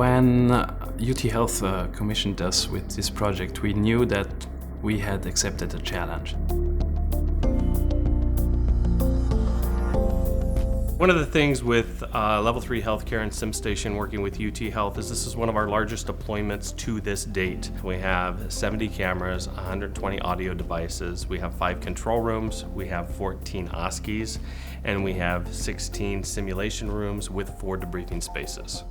When UT Health commissioned us with this project, we knew that we had accepted a challenge. One of the things with Level 3 Healthcare and SimStation working with UT Health is this is one of our largest deployments to this date. We have 70 cameras, 120 audio devices, we have 5 control rooms, we have 14 OSCEs, and we have 16 simulation rooms with 4 debriefing spaces.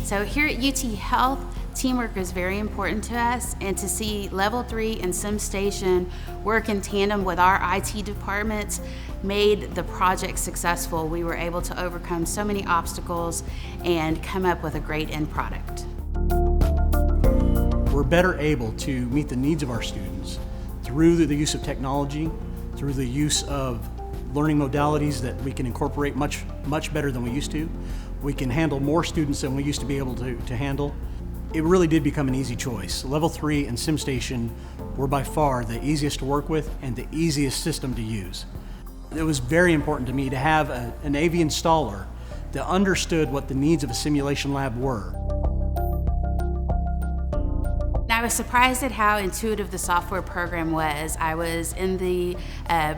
So here at UT Health, teamwork is very important to us, and to see Level 3 and SimStation work in tandem with our IT departments made the project successful. We were able to overcome so many obstacles and come up with a great end product. We're better able to meet the needs of our students through the use of technology, through the use of learning modalities that we can incorporate much better than we used to. We can handle more students than we used to be able to handle. It really did become an easy choice. Level 3 and SimStation were by far the easiest to work with and the easiest system to use. It was very important to me to have an AV installer that understood what the needs of a simulation lab were. I was surprised at how intuitive the software program was. I was in the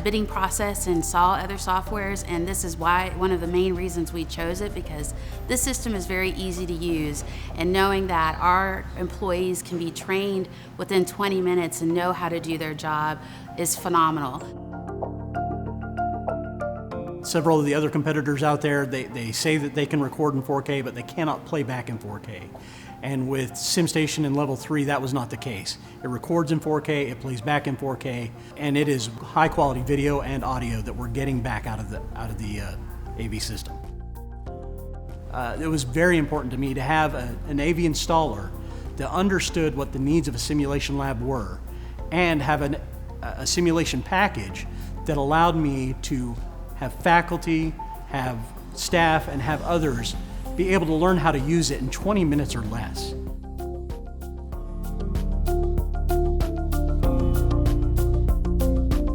bidding process and saw other softwares, and this is one of the main reasons we chose it, because this system is very easy to use, and knowing that our employees can be trained within 20 minutes and know how to do their job is phenomenal. Several of the other competitors out there, they say that they can record in 4K, but they cannot play back in 4K. And with SimStation and Level 3, that was not the case. It records in 4K, it plays back in 4K, and it is high quality video and audio that we're getting back out of the AV system. It was very important to me to have an AV installer that understood what the needs of a simulation lab were, and have a simulation package that allowed me to have faculty, have staff, and have others be able to learn how to use it in 20 minutes or less.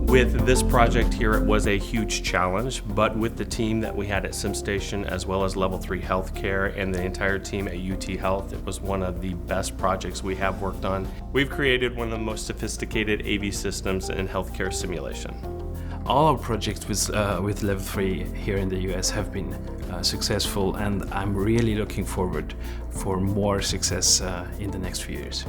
With this project here, it was a huge challenge, but with the team that we had at SimStation, as well as Level 3 Healthcare and the entire team at UT Health, it was one of the best projects we have worked on. We've created one of the most sophisticated AV systems in healthcare simulation. All our projects with Level 3 here in the US have been successful, and I'm really looking forward for more success in the next few years.